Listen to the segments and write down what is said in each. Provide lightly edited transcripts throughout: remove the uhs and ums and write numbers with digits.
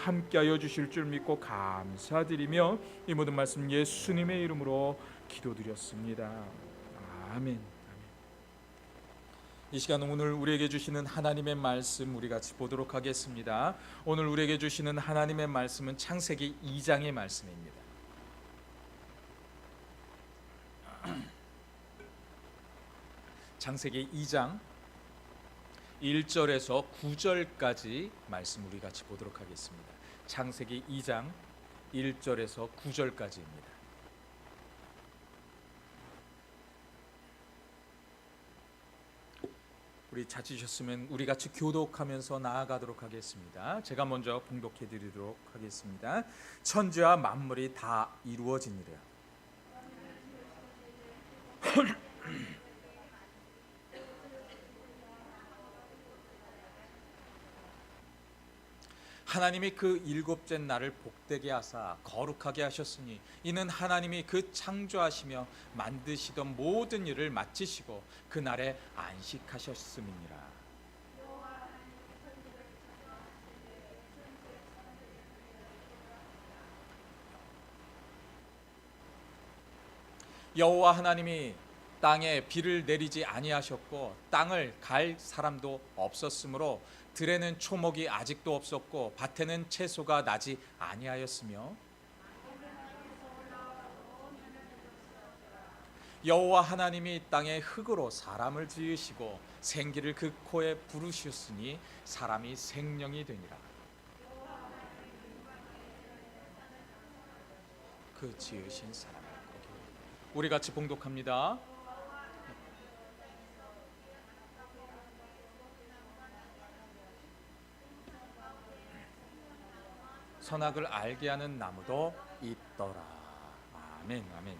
함께하여 주실 줄 믿고 감사드리며 이 모든 말씀 예수님의 이름으로 기도드렸습니다. 아멘. 이 시간 오늘 우리에게 주시는 하나님의 말씀 우리 같이 보도록 하겠습니다. 오늘 우리에게 주시는 하나님의 말씀은 창세기 2장의 말씀입니다. 창세기 2장 1절에서 9절까지 말씀 우리 같이 보도록 하겠습니다. 창세기 2장 1절에서 9절까지입니다. 우리 찾으셨으면 우리 같이 교독하면서 나아가도록 하겠습니다. 제가 먼저 봉독해 드리도록 하겠습니다. 천지와 만물이 다 이루어지니라. 하나님이 그 일곱째 날을 복되게 하사 거룩하게 하셨으니 이는 하나님이 그 창조하시며 만드시던 모든 일을 마치시고 그 날에 안식하셨음이니라. 여호와 하나님이 땅에 비를 내리지 아니하셨고 땅을 갈 사람도 없었으므로 들에는 초목이 아직도 없었고 밭에는 채소가 나지 아니하였으며 여호와 하나님이 땅에 흙으로 사람을 지으시고 생기를 그 코에 부르셨으니 사람이 생명이 되니라. 그 지으신 사람. 우리 같이 봉독합니다. 선악을 알게 하는 나무도 있더라. 아멘, 아멘.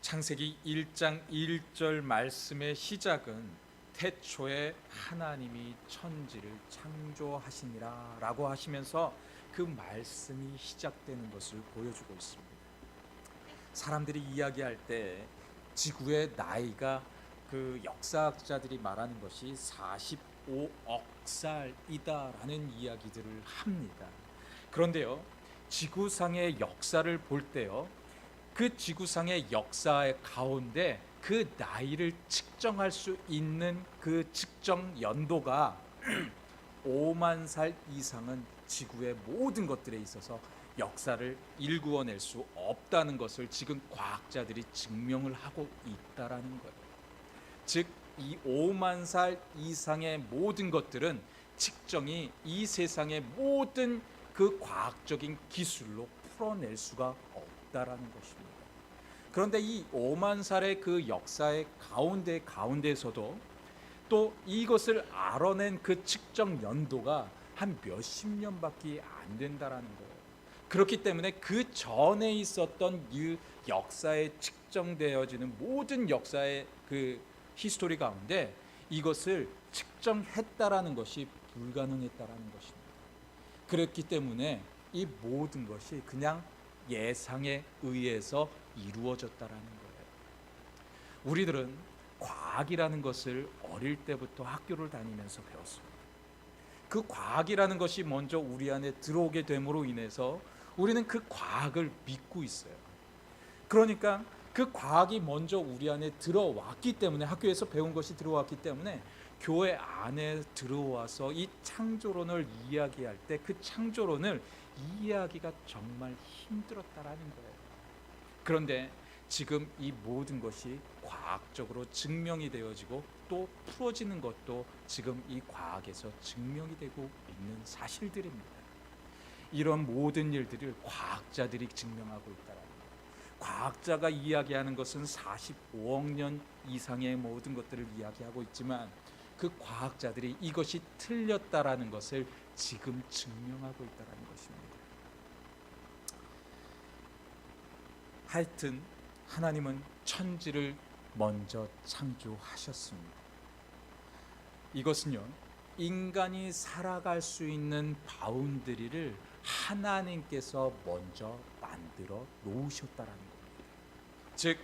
창세기 1장 1절 말씀의 시작은 태초에 하나님이 천지를 창조하시니라 라고 하시면서 그 말씀이 시작되는 것을 보여주고 있습니다. 사람들이 이야기할 때 지구의 나이가 그 역사학자들이 말하는 것이 45억 살이다라는 이야기들을 합니다. 그런데요, 지구상의 역사를 볼 때요, 그 지구상의 역사의 가운데 그 나이를 측정할 수 있는 그 측정 연도가 5만 살 이상은 지구의 모든 것들에 있어서 역사를 일구어낼 수 없다는 것을 지금 과학자들이 증명을 하고 있다라는 거예요. 즉, 이 5만 살 이상의 모든 것들은 측정이 이 세상의 모든 그 과학적인 기술로 풀어낼 수가 없다라는 것입니다. 그런데 이 5만 살의 그 역사의 가운데에서도 또 이것을 알아낸 그 측정 연도가 한 몇십 년밖에 안 된다라는 거예요. 그렇기 때문에 그 전에 있었던 이 역사에 측정되어지는 모든 역사의 그 히스토리 가운데 이것을 측정했다라는 것이 불가능했다라는 것입니다. 그렇기 때문에 이 모든 것이 그냥 예상에 의해서 이루어졌다라는 거예요. 우리들은 과학이라는 것을 어릴 때부터 학교를 다니면서 배웠습니다. 그 과학이라는 것이 먼저 우리 안에 들어오게 됨으로 인해서 우리는 그 과학을 믿고 있어요. 그러니까 그 과학이 먼저 우리 안에 들어왔기 때문에, 학교에서 배운 것이 들어왔기 때문에 교회 안에 들어와서 이 창조론을 이야기할 때 그 창조론을 이해하기가 정말 힘들었다라는 거예요. 그런데 지금 이 모든 것이 과학적으로 증명이 되어지고 또 풀어지는 것도 지금 이 과학에서 증명이 되고 있는 사실들입니다. 이런 모든 일들을 과학자들이 증명하고 있다라는 거예요. 과학자가 이야기하는 것은 45억 년 이상의 모든 것들을 이야기하고 있지만 그 과학자들이 이것이 틀렸다라는 것을 지금 증명하고 있다라는 것입니다. 하여튼 하나님은 천지를 먼저 창조하셨습니다. 이것은요, 인간이 살아갈 수 있는 바운더리를 하나님께서 먼저 만들어 놓으셨다라는 겁니다. 즉,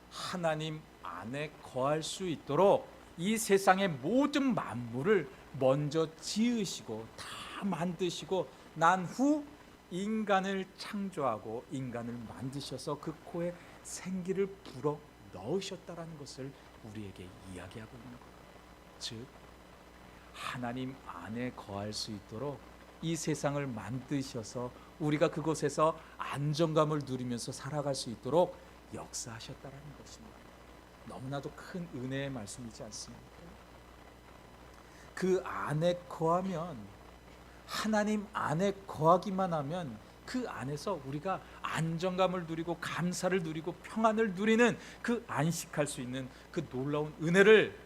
하나님 안에 거할 수 있도록 이 세상의 모든 만물을 먼저 지으시고 다 다 만드시고 난 후 인간을 창조하고 인간을 만드셔서 그 코에 생기를 불어 넣으셨다라는 것을 우리에게 이야기하고 있는 거예요. 즉 하나님 안에 거할 수 있도록 이 세상을 만드셔서 우리가 그곳에서 안정감을 누리면서 살아갈 수 있도록 역사하셨다라는 것입니다. 너무나도 큰 은혜의 말씀이지 않습니까? 그 안에 거하면, 하나님 안에 거하기만 하면 그 안에서 우리가 안정감을 누리고 감사를 누리고 평안을 누리는 그 안식할 수 있는 그 놀라운 은혜를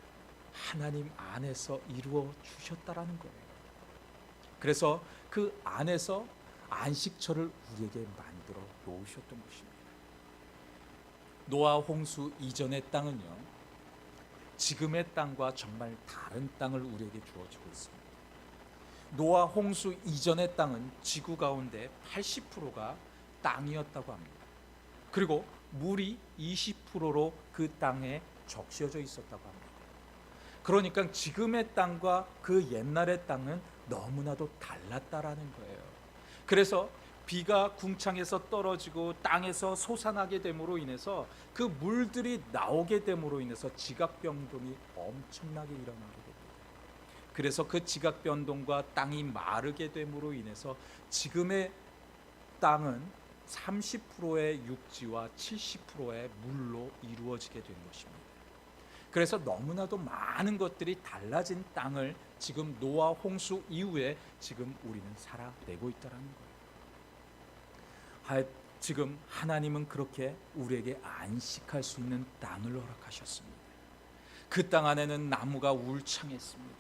하나님 안에서 이루어 주셨다라는 거예요. 그래서 그 안에서 안식처를 우리에게 만들어 놓으셨던 것입니다. 노아 홍수 이전의 땅은요, 지금의 땅과 정말 다른 땅을 우리에게 주어지고 있습니다. 노아 홍수 이전의 땅은 지구 가운데 80%가 땅이었다고 합니다. 그리고 물이 20%로 그 땅에 적셔져 있었다고 합니다. 그러니까 지금의 땅과 그 옛날의 땅은 너무나도 달랐다라는 거예요. 그래서 비가 궁창에서 떨어지고 땅에서 솟아나게 됨으로 인해서 그 물들이 나오게 됨으로 인해서 지각변동이 엄청나게 일어나게 됩니다. 그래서 그 지각변동과 땅이 마르게 됨으로 인해서 지금의 땅은 30%의 육지와 70%의 물로 이루어지게 된 것입니다. 그래서 너무나도 많은 것들이 달라진 땅을 지금 노아 홍수 이후에 지금 우리는 살아내고 있다는 거예요. 지금 하나님은 그렇게 우리에게 안식할 수 있는 땅을 허락하셨습니다. 그 땅 안에는 나무가 울창했습니다.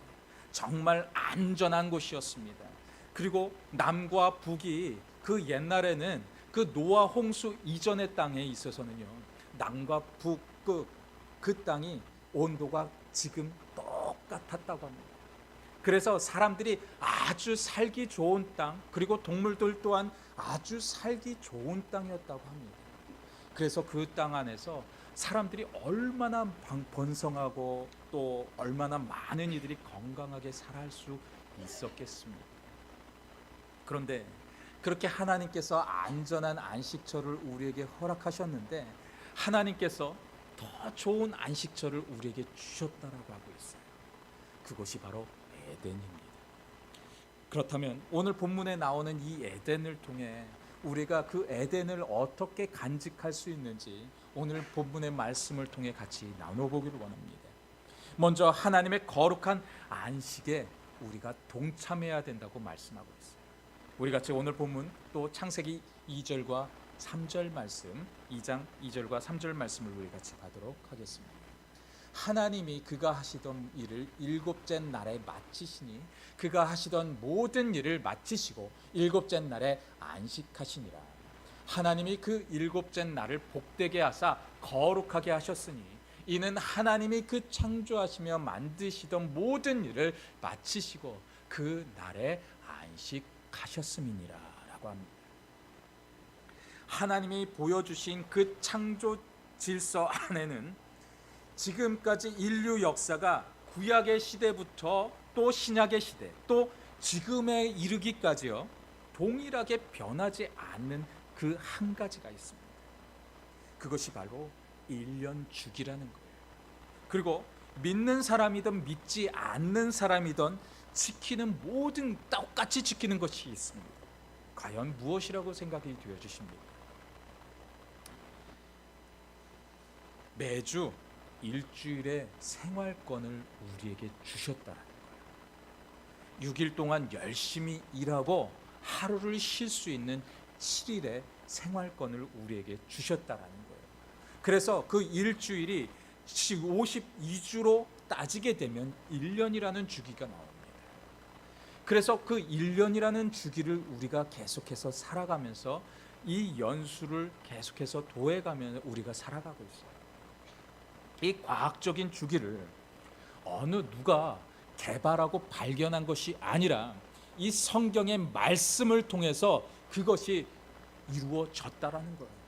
정말 안전한 곳이었습니다. 그리고 남과 북이 그 옛날에는 그 노아 홍수 이전의 땅에 있어서는요, 남과 북 그 땅이 온도가 지금 똑같았다고 합니다. 그래서 사람들이 아주 살기 좋은 땅, 그리고 동물들 또한 아주 살기 좋은 땅이었다고 합니다. 그래서 그 땅 안에서 사람들이 얼마나 번성하고 또 얼마나 많은 이들이 건강하게 살아갈 수 있었겠습니까? 그런데 그렇게 하나님께서 안전한 안식처를 우리에게 허락하셨는데 하나님께서 더 좋은 안식처를 우리에게 주셨다라고 하고 있어요. 그것이 바로 에덴입니다. 그렇다면 오늘 본문에 나오는 이 에덴을 통해 우리가 그 에덴을 어떻게 간직할 수 있는지 오늘 본문의 말씀을 통해 같이 나눠보기를 원합니다. 먼저 하나님의 거룩한 안식에 우리가 동참해야 된다고 말씀하고 있어요. 우리 같이 오늘 본문 또 창세기 2절과 3절 말씀, 2장 2절과 3절 말씀을 우리 같이 가도록 하겠습니다. 하나님이 그가 하시던 일을 일곱째 날에 마치시니 그가 하시던 모든 일을 마치시고 일곱째 날에 안식하시니라. 하나님이 그 일곱째 날을 복되게 하사 거룩하게 하셨으니 이는 하나님이 그 창조하시며 만드시던 모든 일을 마치시고 그 날에 안식하셨음이니라 라고 합니다. 하나님이 보여주신 그 창조 질서 안에는 지금까지 인류 역사가 구약의 시대부터 또 신약의 시대 또 지금에 이르기까지요 동일하게 변하지 않는 그 한 가지가 있습니다. 그것이 바로 1년 주기라는 거예요. 그리고 믿는 사람이든 믿지 않는 사람이든 지키는 모든 똑같이 지키는 것이 있습니다. 과연 무엇이라고 생각이 되어지십니까? 매주 일주일의 생활권을 우리에게 주셨다는 거예요. 6일 동안 열심히 일하고 하루를 쉴 수 있는 7일의 생활권을 우리에게 주셨다는 거예요. 그래서 그 일주일이 52주로 따지게 되면 1년이라는 주기가 나옵니다. 그래서 그 1년이라는 주기를 우리가 계속해서 살아가면서 이 연수를 계속해서 도해가면 우리가 살아가고 있어요. 이 과학적인 주기를 어느 누가 개발하고 발견한 것이 아니라 이 성경의 말씀을 통해서 그것이 이루어졌다라는 거예요.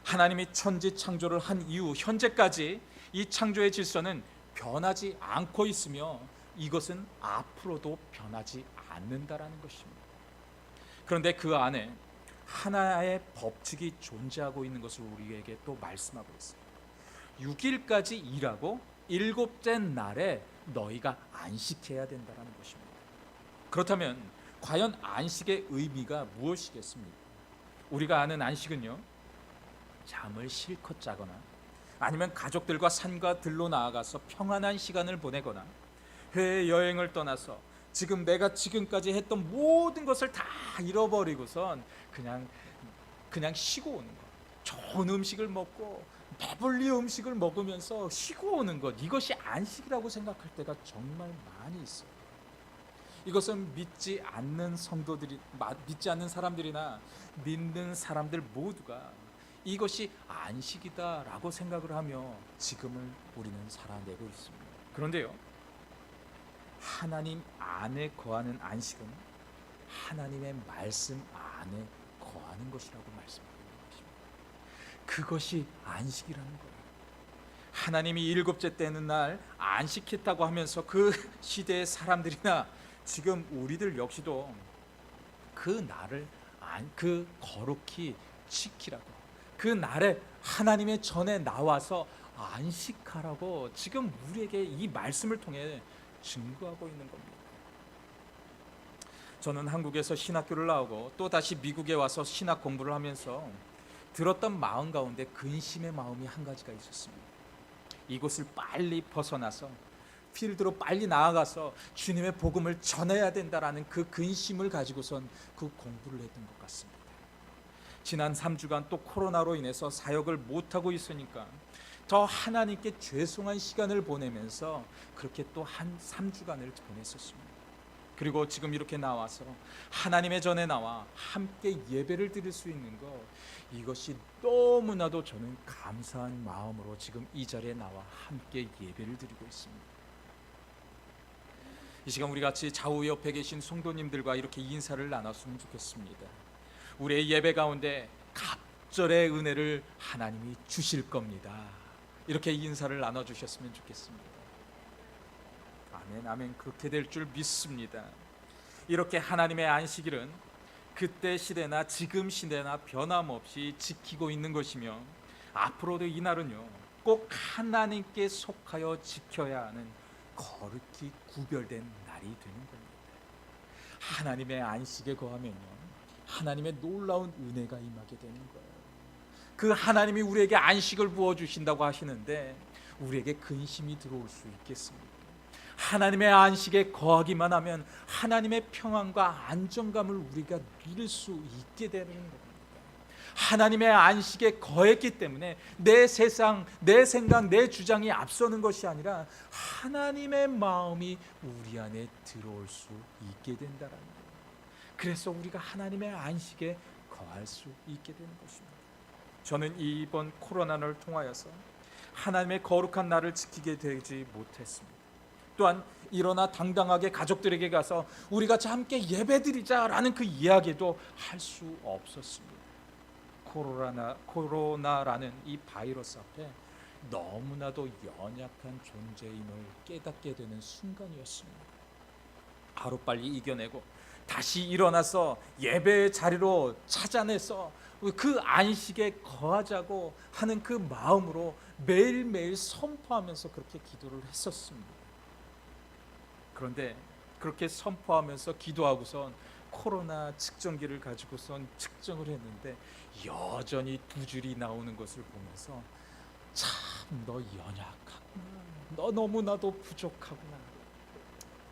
하나님이 천지 창조를 한 이후 현재까지 이 창조의 질서는 변하지 않고 있으며 이것은 앞으로도 변하지 않는다라는 것입니다. 그런데 그 안에 하나의 법칙이 존재하고 있는 것을 우리에게 또 말씀하고 있어요. 6일까지 일하고 일곱째 날에 너희가 안식해야 된다는 것입니다. 그렇다면 과연 안식의 의미가 무엇이겠습니까? 우리가 아는 안식은요, 잠을 실컷 자거나 아니면 가족들과 산과 들로 나아가서 평안한 시간을 보내거나 해외여행을 떠나서 지금 내가 지금까지 했던 모든 것을 다 잃어버리고선 그냥 쉬고 오는 것, 좋은 음식을 먹고 배불리 음식을 먹으면서 쉬고 오는 것, 이것이 안식이라고 생각할 때가 정말 많이 있어요. 이것은 믿지 않는 사람들이나 믿는 사람들 모두가 이것이 안식이다라고 생각을 하며 지금을 우리는 살아내고 있습니다. 그런데요, 하나님 안에 거하는 안식은 하나님의 말씀 안에 거하는 것이라고 말씀하고 있는 것입니다. 그것이 안식이라는 거예요. 하나님이 일곱째 되는 날 안식했다고 하면서 그 시대의 사람들이나 지금 우리들 역시도 그 날을 그 거룩히 지키라고, 그 날에 하나님의 전에 나와서 안식하라고 지금 우리에게 이 말씀을 통해 증거하고 있는 겁니다. 저는 한국에서 신학교를 나오고 또 다시 미국에 와서 신학 공부를 하면서 들었던 마음 가운데 근심의 마음이 한 가지가 있었습니다. 이곳을 빨리 벗어나서 필드로 빨리 나아가서 주님의 복음을 전해야 된다라는 그 근심을 가지고선 그 공부를 했던 것 같습니다. 지난 3주간 또 코로나로 인해서 사역을 못하고 있으니까 더 하나님께 죄송한 시간을 보내면서 그렇게 또 한 3주간을 보냈었습니다. 그리고 지금 이렇게 나와서 하나님의 전에 나와 함께 예배를 드릴 수 있는 것, 이것이 너무나도 저는 감사한 마음으로 지금 이 자리에 나와 함께 예배를 드리고 있습니다. 이 시간 우리 같이 좌우 옆에 계신 성도님들과 이렇게 인사를 나눴으면 좋겠습니다. 우리의 예배 가운데 갑절의 은혜를 하나님이 주실 겁니다. 이렇게 인사를 나눠주셨으면 좋겠습니다. 아멘, 아멘. 그렇게 될 줄 믿습니다. 이렇게 하나님의 안식일은 그때 시대나 지금 시대나 변함없이 지키고 있는 것이며, 앞으로도 이 날은요 꼭 하나님께 속하여 지켜야 하는 거룩히 구별된 날이 되는 겁니다. 하나님의 안식에 거하면요 하나님의 놀라운 은혜가 임하게 되는 거예요. 그 하나님이 우리에게 안식을 부어주신다고 하시는데 우리에게 근심이 들어올 수 있겠습니까? 하나님의 안식에 거하기만 하면 하나님의 평안과 안정감을 우리가 누릴 수 있게 되는 겁니다. 하나님의 안식에 거했기 때문에 내 세상, 내 생각, 내 주장이 앞서는 것이 아니라 하나님의 마음이 우리 안에 들어올 수 있게 된다는 거예요. 그래서 우리가 하나님의 안식에 거할 수 있게 되는 것입니다. 저는 이번 코로나를 통하여서 하나님의 거룩한 날을 지키게 되지 못했습니다. 또한 일어나 당당하게 가족들에게 가서 우리 같이 함께 예배드리자라는 그 이야기도 할 수 없었습니다. 코로나라는 이 바이러스 앞에 너무나도 연약한 존재임을 깨닫게 되는 순간이었습니다. 하루빨리 이겨내고 다시 일어나서 예배의 자리로 찾아내서 그 안식에 거하자고 하는 그 마음으로 매일매일 선포하면서 그렇게 기도를 했었습니다. 그런데 그렇게 선포하면서 기도하고선 코로나 측정기를 가지고선 측정을 했는데 여전히 2줄이 나오는 것을 보면서 참 너 연약하구나, 너 너무나도 부족하구나.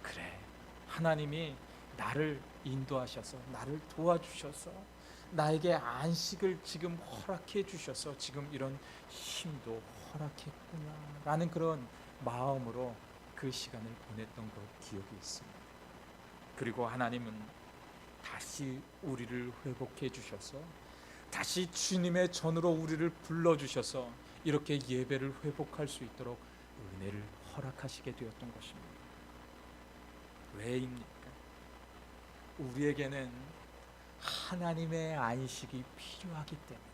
그래, 하나님이 나를 인도하셔서 나를 도와주셔서 나에게 안식을 지금 허락해 주셔서 지금 이런 힘도 허락했구나 라는 그런 마음으로 그 시간을 보냈던 것 기억이 있습니다. 그리고 하나님은 다시 우리를 회복해 주셔서 다시 주님의 전으로 우리를 불러주셔서 이렇게 예배를 회복할 수 있도록 은혜를 허락하시게 되었던 것입니다. 왜입니까? 우리에게는 하나님의 안식이 필요하기 때문에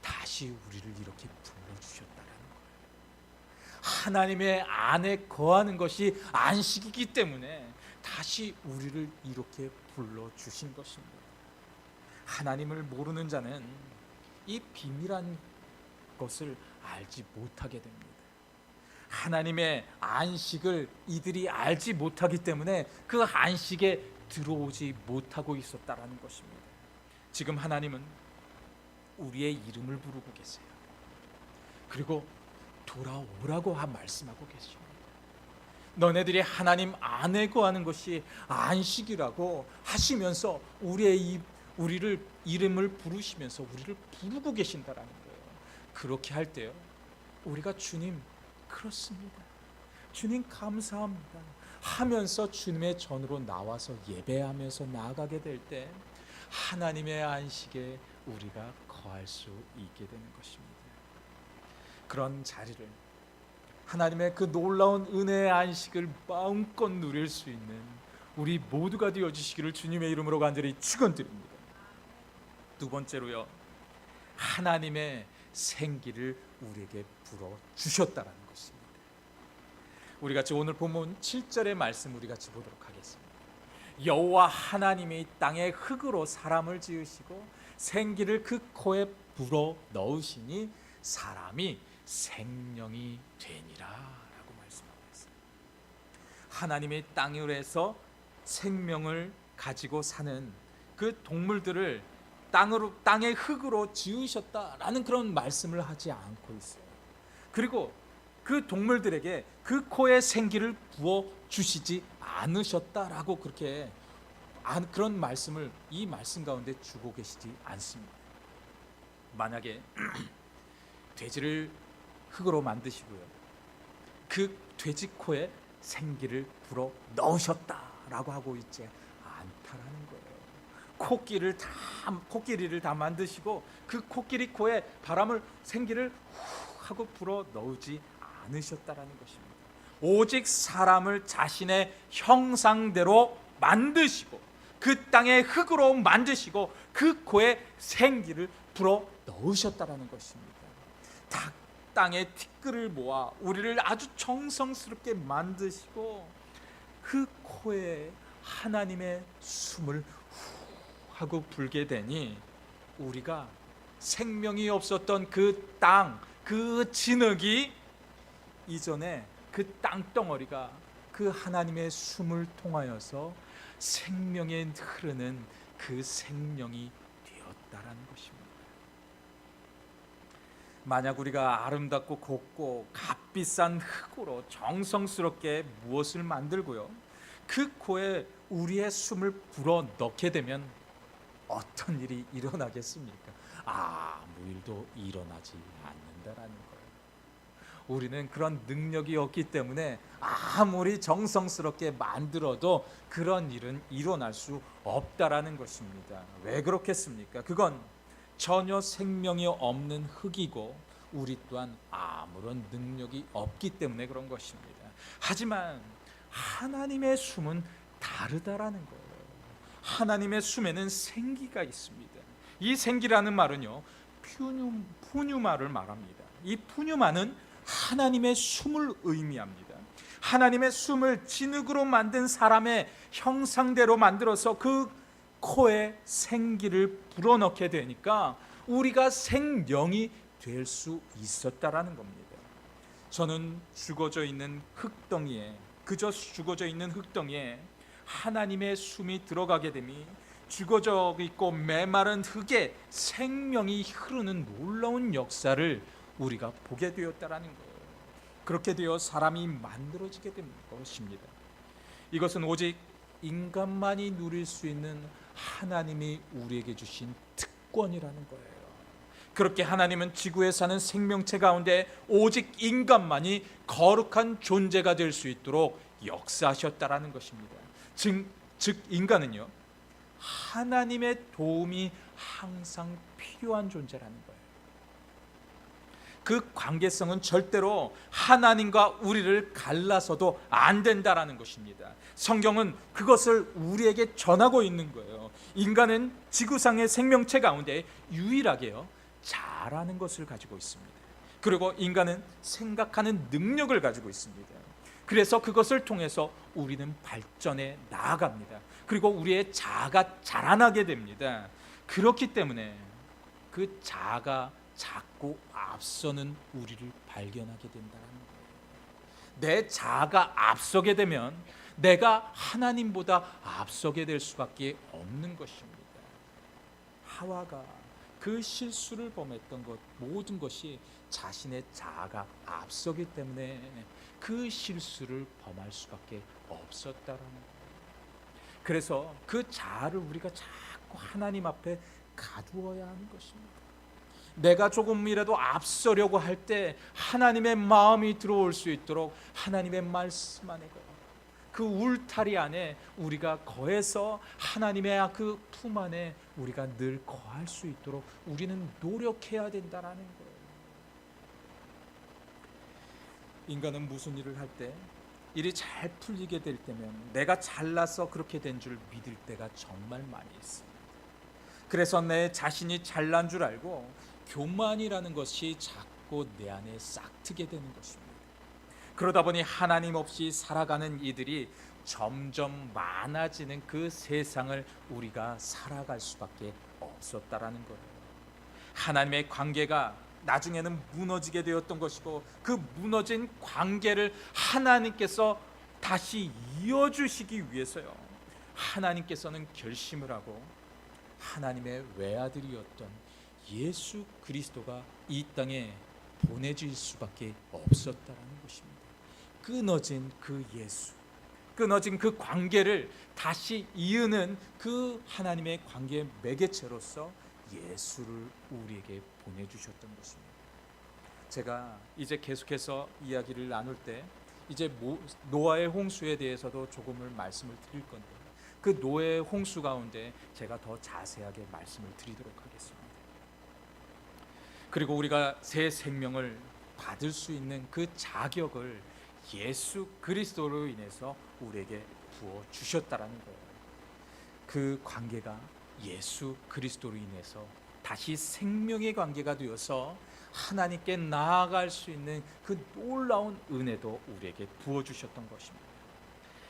다시 우리를 이렇게 불러주셨다는 거예요. 하나님의 안에 거하는 것이 안식이기 때문에 다시 우리를 이렇게 불러주신 것입니다. 하나님을 모르는 자는 이 비밀한 것을 알지 못하게 됩니다. 하나님의 안식을 이들이 알지 못하기 때문에 그 안식에 들어오지 못하고 있었다라는 것입니다. 지금 하나님은 우리의 이름을 부르고 계세요. 그리고 돌아오라고 말씀하고 계십니다. 너네들이 하나님 안에 거하는 것이 안식이라고 하시면서 우리를 이름을 부르시면서 우리를 부르고 계신다라는 거예요. 그렇게 할 때요, 우리가 주님 그렇습니다, 주님 감사합니다 하면서 주님의 전으로 나와서 예배하면서 나아가게 될 때 하나님의 안식에 우리가 거할 수 있게 되는 것입니다. 그런 자리를, 하나님의 그 놀라운 은혜의 안식을 마음껏 누릴 수 있는 우리 모두가 되어주시기를 주님의 이름으로 간절히 축원드립니다. 두 번째로요, 하나님의 생기를 우리에게 불어주셨다라는 것입니다. 우리 같이 오늘 본문 7절의 말씀 우리 같이 보도록 하겠습니다. 여호와 하나님이 땅의 흙으로 사람을 지으시고 생기를 그 코에 불어 넣으시니 사람이 생명이 되니라 라고 말씀하고 있어요. 하나님이 땅에서 생명을 가지고 사는 그 동물들을 땅의 흙으로 지으셨다라는 그런 말씀을 하지 않고 있어요. 그리고 그 동물들에게 그 코에 생기를 부어 주시지 않으셨다라고 그렇게 그런 말씀을 이 말씀 가운데 주고 계시지 않습니다. 만약에 돼지를 흙으로 만드시고요, 그 돼지 코에 생기를 불어 넣으셨다라고 하고 있지 않다라는 거예요. 코끼리를 다 만드시고 그 코끼리 코에 생기를 후 하고 불어 넣지 않으셨다라는 것입니다. 오직 사람을 자신의 형상대로 만드시고 그 땅의 흙으로 만드시고 그 코에 생기를 불어 넣으셨다라는 것입니다. 땅에 티끌을 모아 우리를 아주 정성스럽게 만드시고 그 코에 하나님의 숨을 후 하고 불게 되니 우리가 생명이 없었던 그 땅, 그 진흙이 이전에 그 땅덩어리가 그 하나님의 숨을 통하여서 생명에 흐르는 그 생명이 되었다라는 것입니다. 만약 우리가 아름답고 곱고 값비싼 흙으로 정성스럽게 무엇을 만들고요, 그 코에 우리의 숨을 불어 넣게 되면 어떤 일이 일어나겠습니까? 아무 일도 일어나지 않는다라는 거예요. 우리는 그런 능력이 없기 때문에 아무리 정성스럽게 만들어도 그런 일은 일어날 수 없다라는 것입니다. 왜 그렇겠습니까? 그건 전혀 생명이 없는 흙이고 우리 또한 아무런 능력이 없기 때문에 그런 것입니다. 하지만 하나님의 숨은 다르다라는 거예요. 하나님의 숨에는 생기가 있습니다. 이 생기라는 말은요, 푸뉴마를 말합니다. 이 푸뉴마는 하나님의 숨을 의미합니다. 하나님의 숨을 진흙으로 만든 사람의 형상대로 만들어서 그 코에 생기를 불어넣게 되니까 우리가 생명이 될 수 있었다라는 겁니다. 저는 그저 죽어져 있는 흙덩이에 하나님의 숨이 들어가게 되니 죽어져 있고 메마른 흙에 생명이 흐르는 놀라운 역사를 우리가 보게 되었다라는 거예요. 그렇게 되어 사람이 만들어지게 된 것입니다. 이것은 오직 인간만이 누릴 수 있는 하나님이 우리에게 주신 특권이라는 거예요. 그렇게 하나님은 지구에 사는 생명체 가운데 오직 인간만이 거룩한 존재가 될 수 있도록 역사하셨다라는 것입니다. 즉 인간은요, 하나님의 도움이 항상 필요한 존재라는 거예요. 그 관계성은 절대로 하나님과 우리를 갈라서도 안 된다라는 것입니다. 성경은 그것을 우리에게 전하고 있는 거예요. 인간은 지구상의 생명체 가운데 유일하게요, 잘하는 것을 가지고 있습니다. 그리고 인간은 생각하는 능력을 가지고 있습니다. 그래서 그것을 통해서 우리는 발전해 나아갑니다. 그리고 우리의 자아가 자라나게 됩니다. 그렇기 때문에 그 자아가 자꾸 앞서는 우리를 발견하게 된다는 거예요. 내 자아가 앞서게 되면 내가 하나님보다 앞서게 될 수밖에 없는 것입니다. 하와가 그 실수를 범했던 것, 모든 것이 자신의 자아가 앞서기 때문에 그 실수를 범할 수밖에 없었다라는 거예요. 그래서 그 자아를 우리가 자꾸 하나님 앞에 가두어야 하는 것입니다. 내가 조금이라도 앞서려고 할 때 하나님의 마음이 들어올 수 있도록 하나님의 말씀 안에 그 울타리 안에 우리가 거해서 하나님의 그 품 안에 우리가 늘 거할 수 있도록 우리는 노력해야 된다라는 거예요. 인간은 무슨 일을 할 때 일이 잘 풀리게 될 때면 내가 잘나서 그렇게 된 줄 믿을 때가 정말 많이 있습니다. 그래서 내 자신이 잘난 줄 알고 교만이라는 것이 자꾸 내 안에 싹트게 되는 것입니다. 그러다 보니 하나님 없이 살아가는 이들이 점점 많아지는 그 세상을 우리가 살아갈 수밖에 없었다라는 거예요. 하나님의 관계가 나중에는 무너지게 되었던 것이고, 그 무너진 관계를 하나님께서 다시 이어주시기 위해서요, 하나님께서는 결심을 하고 하나님의 외아들이었던 예수 그리스도가 이 땅에 보내질 수밖에 없었다라는 것입니다. 끊어진 그 예수, 끊어진 그 관계를 다시 이으는 그 하나님의 관계의 매개체로서 예수를 우리에게 보내주셨던 것입니다. 제가 이제 계속해서 이야기를 나눌 때 이제 노아의 홍수에 대해서도 조금을 말씀을 드릴 건데, 그 노아의 홍수 가운데 제가 더 자세하게 말씀을 드리도록 하겠습니다. 그리고 우리가 새 생명을 받을 수 있는 그 자격을 예수 그리스도로 인해서 우리에게 부어 주셨다라는 거예요. 그 관계가 예수 그리스도로 인해서 다시 생명의 관계가 되어서 하나님께 나아갈 수 있는 그 놀라운 은혜도 우리에게 부어 주셨던 것입니다.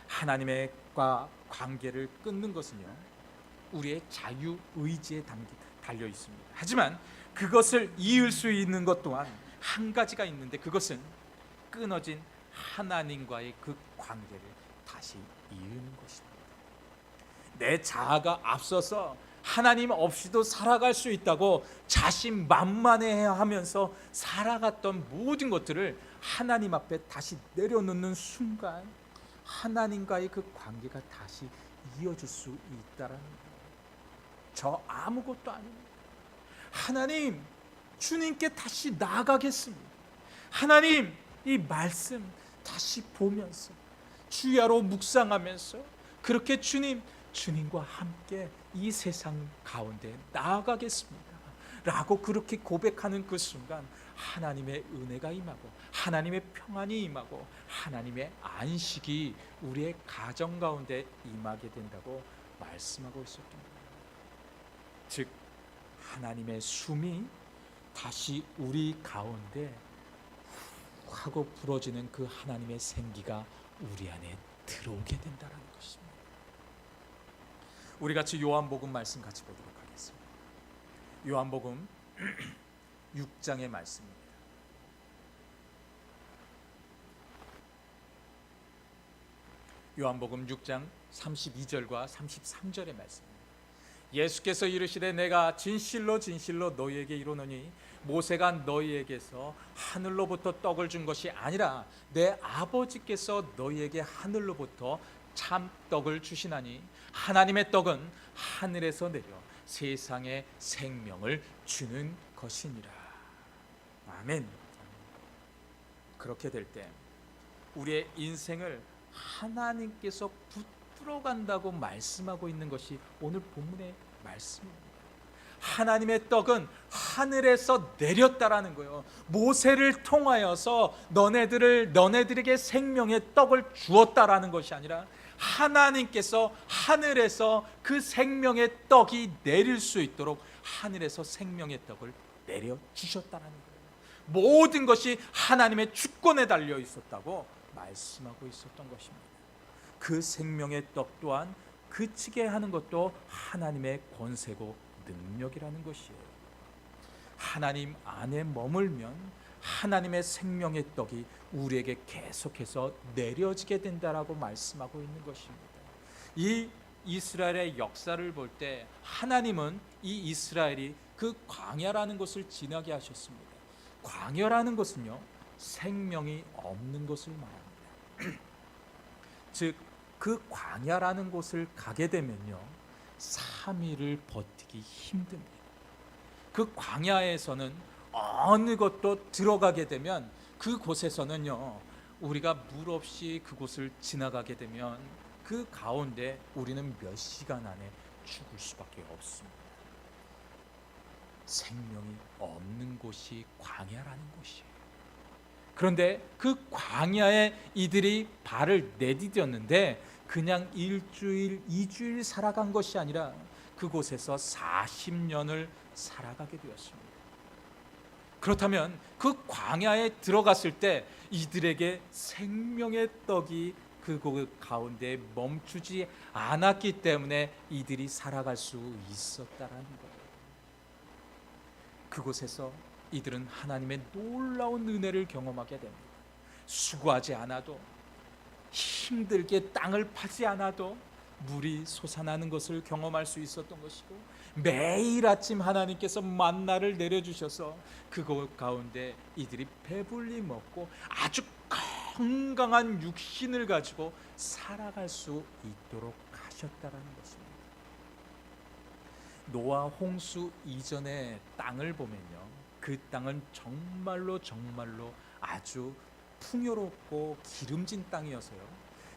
하나님과 관계를 끊는 것은요, 우리의 자유 의지에 달려 있습니다. 하지만 그것을 이을 수 있는 것 또한 한 가지가 있는데, 그것은 끊어진 하나님과의 그 관계를 다시 이으는 것입니다. 내 자아가 앞서서 하나님 없이도 살아갈 수 있다고 자신만만해하면서 살아갔던 모든 것들을 하나님 앞에 다시 내려놓는 순간 하나님과의 그 관계가 다시 이어질 수 있다라는 거예요. 저 아무것도 아닙니다. 하나님, 주님께 다시 나아가겠습니다. 하나님, 이 말씀 다시 보면서 주야로 묵상하면서 그렇게 주님과 함께 이 세상 가운데 나아가겠습니다 라고 그렇게 고백하는 그 순간 하나님의 은혜가 임하고 하나님의 평안이 임하고 하나님의 안식이 우리의 가정 가운데 임하게 된다고 말씀하고 있었던 거예요. 즉 하나님의 숨이 다시 우리 가운데 하고 불어지는 그 하나님의 생기가 우리 안에 들어오게 된다는 것입니다. 우리 같이 요한복음 말씀 같이 보도록 하겠습니다. 요한복음 6장의 말씀입니다. 요한복음 6장 32절과 33절의 말씀입니다. 예수께서 이르시되 내가 진실로 진실로 너희에게 이르노니 모세가 너희에게서 하늘로부터 떡을 준 것이 아니라 내 아버지께서 너희에게 하늘로부터 참 떡을 주시나니 하나님의 떡은 하늘에서 내려 세상에 생명을 주는 것이니라. 아멘. 그렇게 될 때 우리의 인생을 하나님께서 붙들어 간다고 말씀하고 있는 것이 오늘 본문의 말씀입니다. 하나님의 떡은 하늘에서 내렸다라는 거예요. 모세를 통하여서 너네들에게 생명의 떡을 주었다라는 것이 아니라 하나님께서 하늘에서 그 생명의 떡이 내릴 수 있도록 하늘에서 생명의 떡을 내려 주셨다라는 거예요. 모든 것이 하나님의 주권에 달려 있었다고 말씀하고 있었던 것입니다. 그 생명의 떡 또한 그치게 하는 것도 하나님의 권세고 능력이라는 것이에요. 하나님 안에 머물면 하나님의 생명의 떡이 우리에게 계속해서 내려지게 된다라고 말씀하고 있는 것입니다. 이 이스라엘의 역사를 볼 때 하나님은 이 이스라엘이 그 광야라는 곳을 지나게 하셨습니다. 광야라는 것은요, 생명이 없는 곳을 말합니다. 즉, 그 광야라는 곳을 가게 되면요, 3일을 버티기 힘듭니다. 그 광야에서는 어느 것도 들어가게 되면 그곳에서는요, 우리가 물 없이 그곳을 지나가게 되면 그 가운데 우리는 몇 시간 안에 죽을 수밖에 없습니다. 생명이 없는 곳이 광야라는 곳이에요. 그런데 그 광야에 이들이 발을 내디뎠는데 그냥 일주일, 2주일 살아간 것이 아니라 그곳에서 40년을 살아가게 되었습니다. 그렇다면 그 광야에 들어갔을 때 이들에게 생명의 떡이 그곳 가운데 멈추지 않았기 때문에 이들이 살아갈 수 있었다라는 거예요. 그곳에서 이들은 하나님의 놀라운 은혜를 경험하게 됩니다. 수고하지 않아도, 힘들게 땅을 파지 않아도 물이 솟아나는 것을 경험할 수 있었던 것이고, 매일 아침 하나님께서 만나를 내려주셔서 그곳 가운데 이들이 배불리 먹고 아주 건강한 육신을 가지고 살아갈 수 있도록 하셨다라는 것입니다. 노아 홍수 이전의 땅을 보면요, 그 땅은 정말로 아주 풍요롭고 기름진 땅이어서요,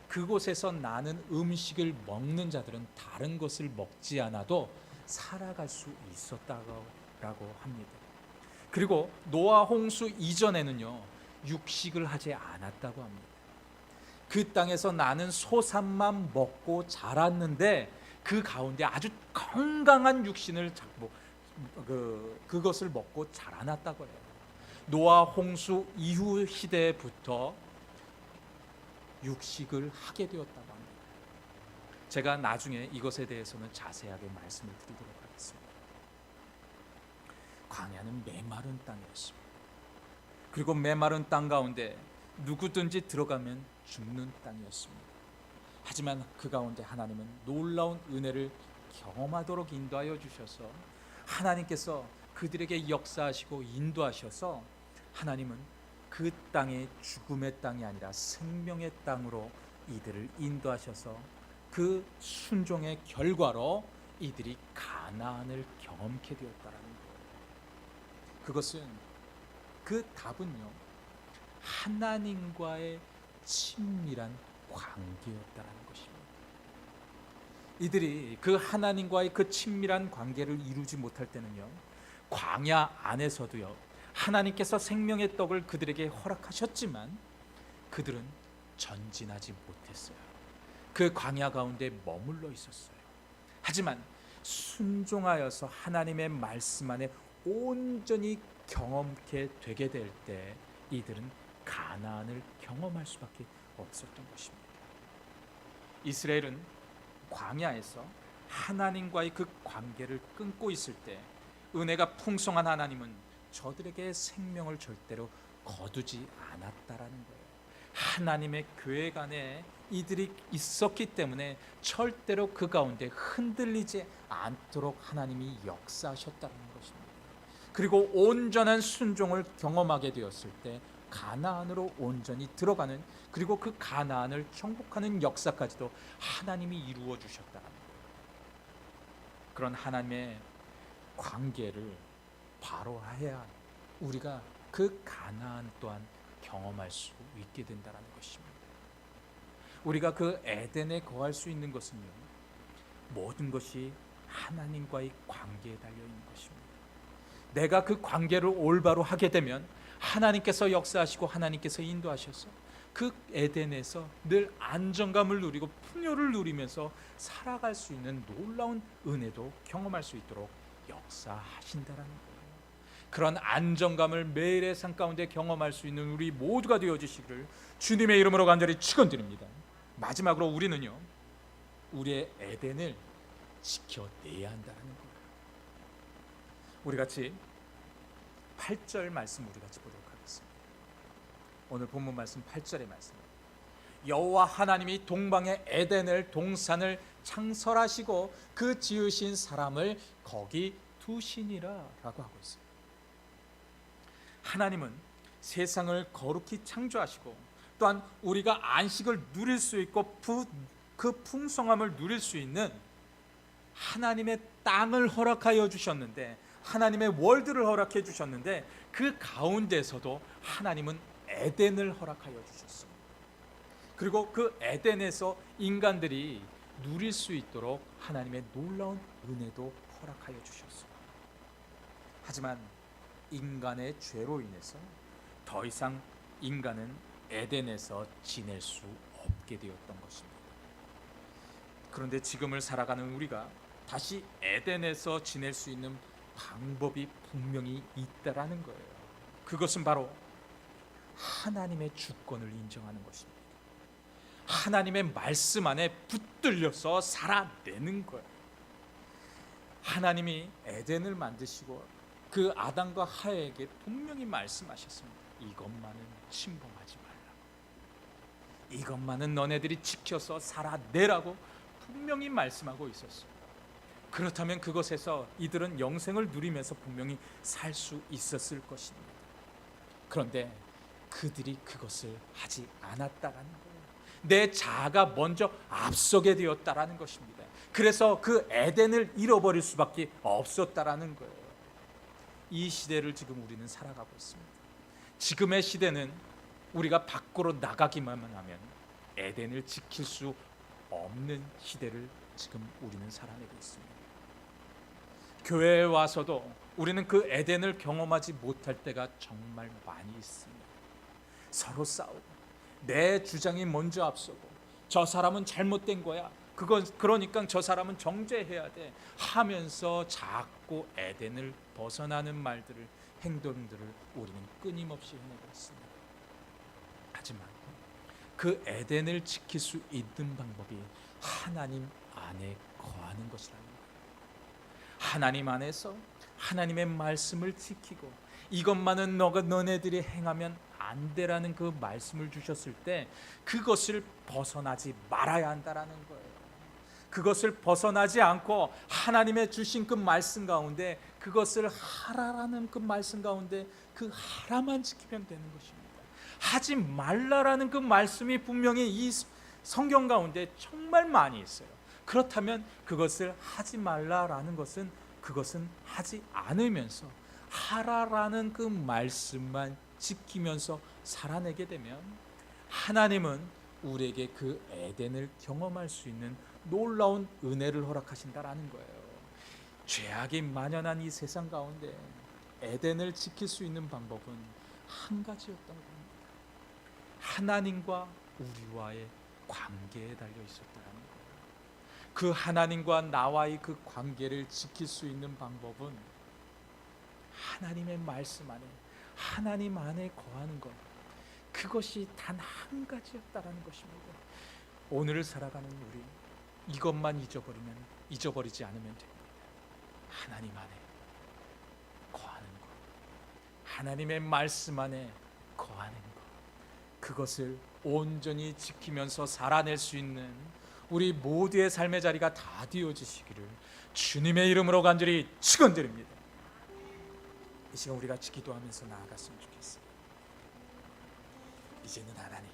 그곳에서 나는 음식을 먹는 자들은 다른 것을 먹지 않아도 살아갈 수 있었다고 합니다. 그리고 노아 홍수 이전에는요, 육식을 하지 않았다고 합니다. 그 땅에서 나는 소산만 먹고 자랐는데 그 가운데 아주 건강한 육신을 그것을 먹고 자라났다고 해요. 노아 홍수 이후 시대부터 육식을 하게 되었다고 합니다. 제가 나중에 이것에 대해서는 자세하게 말씀을 드리도록 하겠습니다. 광야는 메마른 땅이었습니다. 그리고 메마른 땅 가운데 누구든지 들어가면 죽는 땅이었습니다. 하지만 그 가운데 하나님은 놀라운 은혜를 경험하도록 인도하여 주셔서 하나님께서 그들에게 역사하시고 인도하셔서 하나님은 그 땅이 죽음의 땅이 아니라 생명의 땅으로 이들을 인도하셔서 그 순종의 결과로 이들이 가나안을 경험케 되었다라는 거예요. 그것은, 그 답은요, 하나님과의 친밀한 관계였다라는 것입니다. 이들이 그 하나님과의 그 친밀한 관계를 이루지 못할 때는요, 광야 안에서도요, 하나님께서 생명의 떡을 그들에게 허락하셨지만 그들은 전진하지 못했어요. 그 광야 가운데 머물러 있었어요. 하지만 순종하여서 하나님의 말씀 안에 온전히 경험케 되게 될 때 이들은 가나안을 경험할 수밖에 없었던 것입니다. 이스라엘은 광야에서 하나님과의 그 관계를 끊고 있을 때 은혜가 풍성한 하나님은 저들에게 생명을 절대로 거두지 않았다라는 거예요. 하나님의 교회 안에 이들이 있었기 때문에 절대로 그 가운데 흔들리지 않도록 하나님이 역사하셨다는 것입니다. 그리고 온전한 순종을 경험하게 되었을 때 가나안으로 온전히 들어가는, 그리고 그 가나안을 정복하는 역사까지도 하나님이 이루어 주셨다는 거예요. 그런 하나님의 관계를 바로 해야 우리가 그 가나안 또한 경험할 수 있게 된다는 것입니다. 우리가 그 에덴에 거할 수 있는 것은요, 모든 것이 하나님과의 관계에 달려 있는 것입니다. 내가 그 관계를 올바로 하게 되면 하나님께서 역사하시고 하나님께서 인도하셔서 그 에덴에서 늘 안정감을 누리고 풍요를 누리면서 살아갈 수 있는 놀라운 은혜도 경험할 수 있도록 역사하신다라는 거예요. 그런 안정감을 매일의 삶 가운데 경험할 수 있는 우리 모두가 되어주시기를 주님의 이름으로 간절히 축원드립니다. 마지막으로 우리는요, 우리의 에덴을 지켜내야 한다는 거예요. 우리 같이 8절 말씀 우리 같이 보도록 하겠습니다. 오늘 본문 말씀 8절의 말씀. 여호와 하나님이 동방의 에덴을 동산을 창설하시고 그 지으신 사람을 거기 두시니라 라고 하고 있어요. 하나님은 세상을 거룩히 창조하시고 또한 우리가 안식을 누릴 수 있고 그 풍성함을 누릴 수 있는 하나님의 땅을 허락하여 주셨는데, 하나님의 월드를 허락해 주셨는데, 그 가운데서도 하나님은 에덴을 허락하여 주셨어요. 그리고 그 에덴에서 인간들이 누릴 수 있도록 하나님의 놀라운 은혜도 허락하여 주셨어요. 하지만 인간의 죄로 인해서 더 이상 인간은 에덴에서 지낼 수 없게 되었던 것입니다. 그런데 지금을 살아가는 우리가 다시 에덴에서 지낼 수 있는 방법이 분명히 있다라는 거예요. 그것은 바로 하나님의 주권을 인정하는 것입니다. 하나님의 말씀 안에 붙들려서 살아내는 거예요. 하나님이 에덴을 만드시고 그 아담과 하와에게 분명히 말씀하셨습니다. 이것만은 침범하지 말라고, 이것만은 너네들이 지켜서 살아내라고 분명히 말씀하고 있었어요. 그렇다면 그것에서 이들은 영생을 누리면서 분명히 살 수 있었을 것입니다. 그런데 그들이 그것을 하지 않았다라는 거예요. 내 자아가 먼저 앞서게 되었다라는 것입니다. 그래서 그 에덴을 잃어버릴 수밖에 없었다라는 거예요. 이 시대를 지금 우리는 살아가고 있습니다. 지금의 시대는 우리가 밖으로 나가기만 하면 에덴을 지킬 수 없는 시대를 지금 우리는 살아내고 있습니다. 교회에 와서도 우리는 그 에덴을 경험하지 못할 때가 정말 많이 있습니다. 서로 싸우고 내 주장이 먼저 앞서고 저 사람은 잘못된 거야, 그러니까 저 사람은 정죄해야 돼 하면서 자꾸 에덴을 벗어나는 말들을, 행동들을 우리는 끊임없이 해내고 있습니다. 하지만 그 에덴을 지킬 수 있는 방법이 하나님 안에 거하는 것이라는 거예요. 하나님 안에서 하나님의 말씀을 지키고 이것만은 너네들이 행하면 안 되라는 그 말씀을 주셨을 때 그것을 벗어나지 말아야 한다라는 거예요. 그것을 벗어나지 않고 하나님의 주신 그 말씀 가운데 그것을 하라라는 그 말씀 가운데 그 하라만 지키면 되는 것입니다. 하지 말라라는 그 말씀이 분명히 이 성경 가운데 정말 많이 있어요. 그렇다면 그것을 하지 말라라는 것은 그것은 하지 않으면서 하라라는 그 말씀만 지키면서 살아내게 되면 하나님은 우리에게 그 에덴을 경험할 수 있는 놀라운 은혜를 허락하신다라는 거예요. 죄악이 만연한 이 세상 가운데 에덴을 지킬 수 있는 방법은 한 가지였던 겁니다. 하나님과 우리와의 관계에 달려 있었다는 거예요. 그 하나님과 나와의 그 관계를 지킬 수 있는 방법은 하나님의 말씀 안에, 하나님 안에 거하는 것, 그것이 단 한 가지였다라는 것입니다. 오늘을 살아가는 우리, 이것만 잊어버리지 않으면 됩니다. 하나님 안에 거하는 것, 하나님의 말씀 안에 거하는 것, 그것을 온전히 지키면서 살아낼 수 있는 우리 모두의 삶의 자리가 다 되어지시기를 주님의 이름으로 간절히 축원드립니다. 이 시간 우리 같이 기도하면서 나아갔으면 좋겠어요. 이제는 하나님,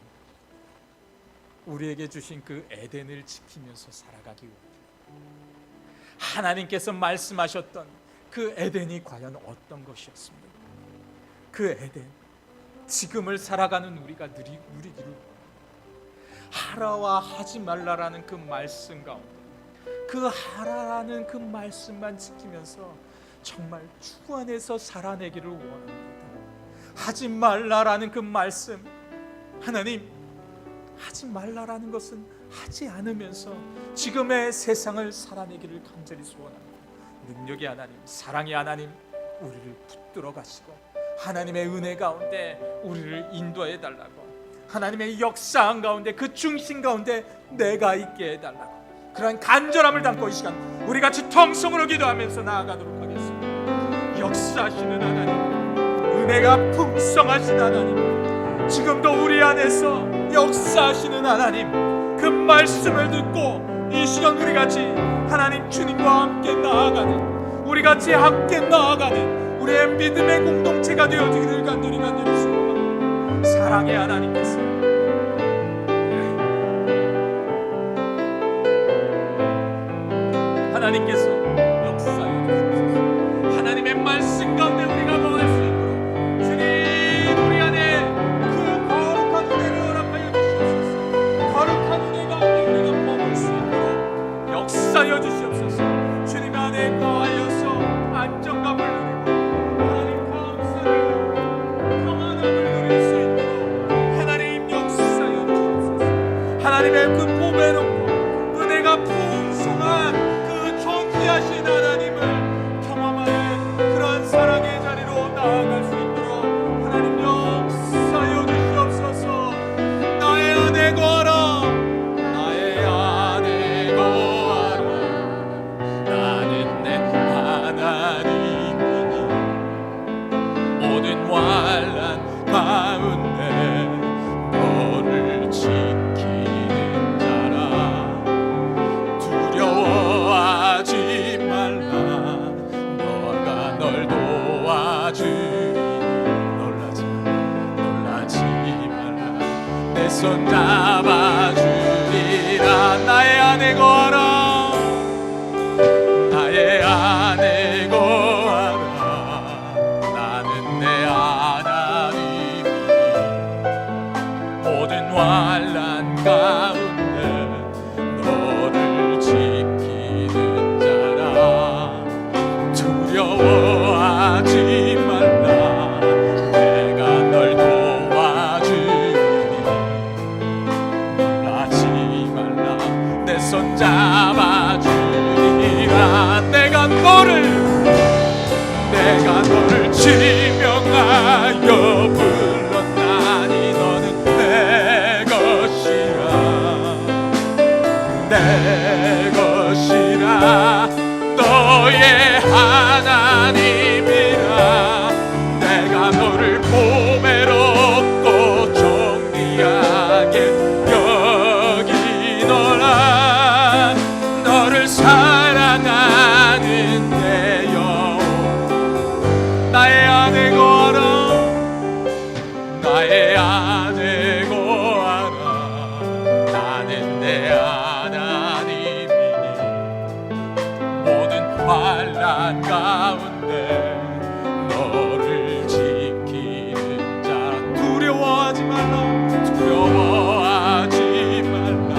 우리에게 주신 그 에덴을 지키면서 살아가기 원합니다. 하나님께서 말씀하셨던 그 에덴이 과연 어떤 것이었습니까? 그 에덴, 지금을 살아가는 우리가 누리기를 원합니다. 하라와 하지 말라라는 그 말씀 가운데 그 하라라는 그 말씀만 지키면서 정말 주 안에서 살아내기를 원합니다. 하지 말라라는 그 말씀, 하나님, 하지 말라라는 것은 하지 않으면서 지금의 세상을 살아내기를 간절히 소원합니다. 능력의 하나님, 사랑의 하나님, 우리를 붙들어 가시고 하나님의 은혜 가운데 우리를 인도해 달라고, 하나님의 역사한 가운데 그 중심 가운데 내가 있게 해달라고, 그러한 간절함을 담고 이 시간 우리 같이 통성으로 기도하면서 나아가도록 하겠습니다. 역사하시는 하나님, 은혜가 풍성하신 하나님, 지금도 우리 안에서 역사하시는 하나님, 그 말씀을 듣고 이 시간 우리 같이 하나님 주님과 함께 나아가는, 우리 같이 함께 나아가는 우리의 믿음의 공동체가 되어지기를 간절히 소원합니다. 사랑의 하나님께서 역사해 주옵소서. 하나님의 말씀 가운데 우리가 거할 수 있도록 주님 우리 안에 그 거룩한 은혜를 허락하여 주시옵소서. 거룩한 은혜 가운데 우리가 머물 수 있도록 역사하여 주시옵소서. 주님 안에 거하여서 안정감을 누리고 하나님 감사를 평안함을 누릴 수 있도록 하나님 역사하여 주시옵소서. 하나님의 그 보배롭고 은혜가 풍성한 하신 하나님을 경험하는 그런 사랑의 자리로 나아갈 수 있도록 하나님 역사하여 주시옵소서. 나의 안에 거하라, 나의 안에 거하라. 나는 내 하나님이니 모든 환난 가운데 너를 지키는 자라. 두려워하지 말라, 너가 널 도와주리. 놀라지 말라, 내 손 잡아주리라. 나의 안에 거하라, 나의 안에 거하라. 나는 내 하나님이니 모든 환난 가운데 너를 지키는 자라. 두려워하지 말라, 내가 널 도와주리. 놀라지 말라, 내 손 잡아주리라. 내가 너를 지명하여 불렀나니 너는 내 것이라. 내 것이라, 너의 하나님이라. 내가 너를 보배롭고 존귀하게 여기노라. 너를 사랑하는 내 영혼, 나의 안에 거하라, 나의 안에 거하라. 나는 내 하나님이니 모든 환난 가운데 너를 지키는 자. 두려워하지 말라, 두려워하지 말라.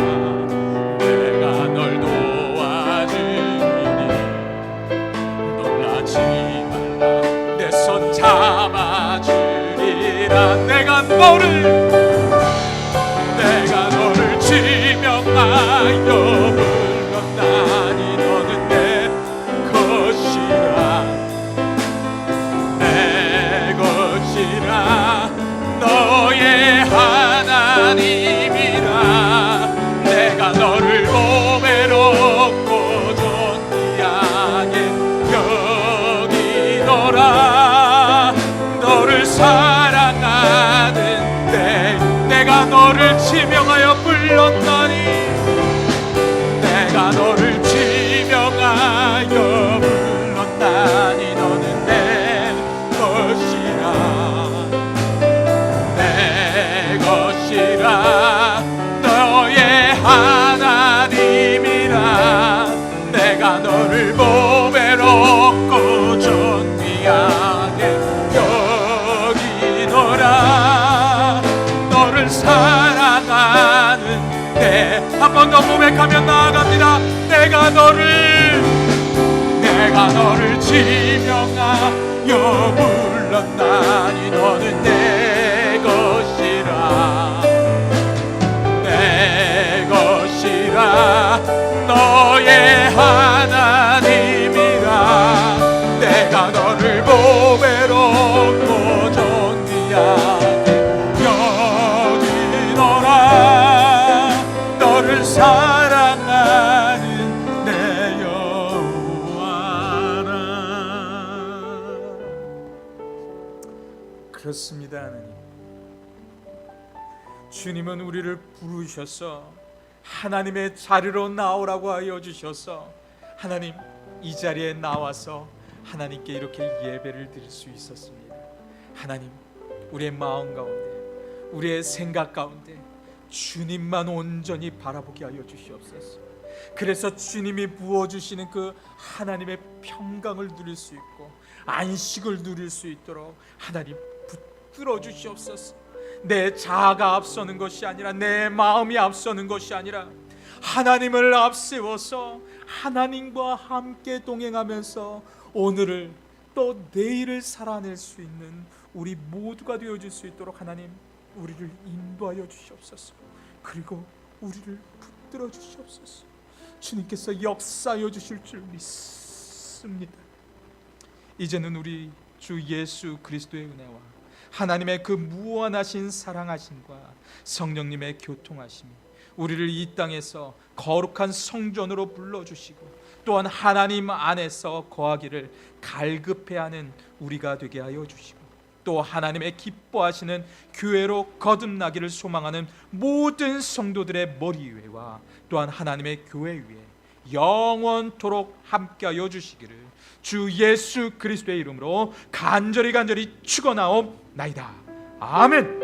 내가 널 도와주리니 놀라지 말라, 내 손 잡아주리라. 내가 너를 지명하여 불렀나니 너는 내 것이라. 내 것이라, 너의 하나님이라. 내가 너를 보배롭고 존귀하게 여기노라. 너를 사랑하는 내가 너를 지명하여 불렀나니, 내가 너를 지명하여 불렀나니 너는 내 것이라. 내 것이라, 너의 하나님이라. 내가 너를 보배롭고 존귀하게 여기노라. 너를 사랑하는 한 번 더 고백하며 나아갑니다. 내가 너를 지명하여 불렀나니 너는 내 것이라. 내 것이라, 너의 하나님이라. 내가 너를 보배롭고 존귀하게 여기노라. 너를 사랑하는 내 여호와라. 그렇습니다. 하나님, 주님은 우리를 부르셔서 하나님의 자리로 나오라고 하여 주셔서 하나님, 이 자리에 나와서 하나님께 이렇게 예배를 드릴 수 있었습니다. 하나님, 우리의 마음 가운데, 우리의 생각 가운데 주님만 온전히 바라보게 하여 주시옵소서. 그래서 주님이 부어주시는 그 하나님의 평강을 누릴 수 있고 안식을 누릴 수 있도록 하나님 붙들어 주시옵소서. 내 자아가 앞서는 것이 아니라, 내 마음이 앞서는 것이 아니라 하나님을 앞세워서 하나님과 함께 동행하면서 오늘을 또 내일을 살아낼 수 있는 우리 모두가 되어줄 수 있도록 하나님, 우리를 인도하여 주시옵소서. 그리고 우리를 붙들어 주시옵소서. 주님께서 역사하여 주실 줄 믿습니다. 이제는 우리 주 예수 그리스도의 은혜와 하나님의 그 무한하신 사랑하심과 성령님의 교통하심이 우리를 이 땅에서 거룩한 성전으로 불러주시고 또한 하나님 안에서 거하기를 갈급해야 하는 우리가 되게 하여 주시고, 또 하나님의 기뻐하시는 교회로 거듭나기를 소망하는 모든 성도들의 머리 위에와 또한 하나님의 교회 위에 영원토록 함께하여 주시기를 주 예수 그리스도의 이름으로 간절히 축원하옵나이다. 아멘.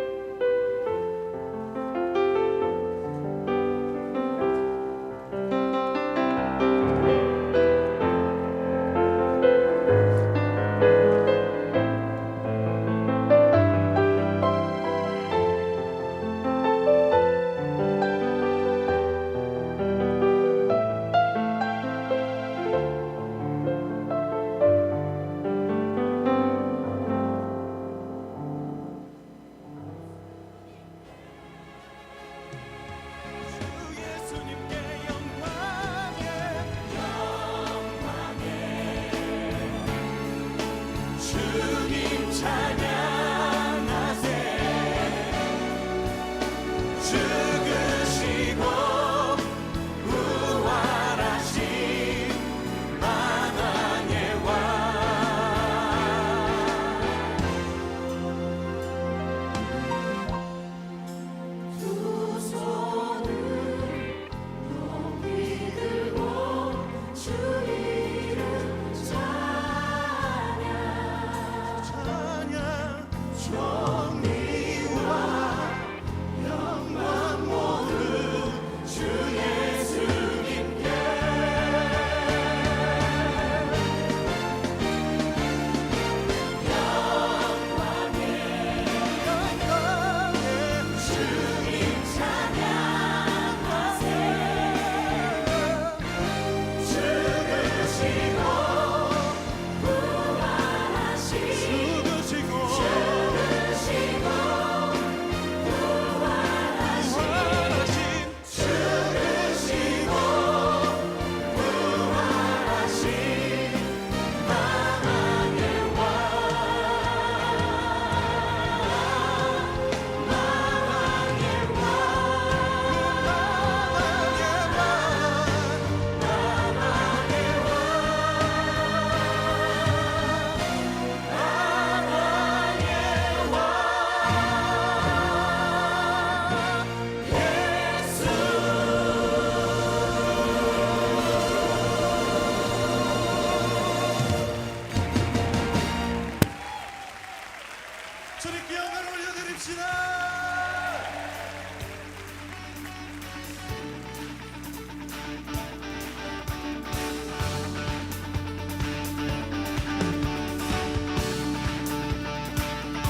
주님께 영광을 올려드립시다.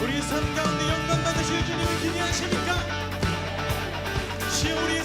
우리 삶 가운데 영광 받으실 주님을 기대하십니까? 우리의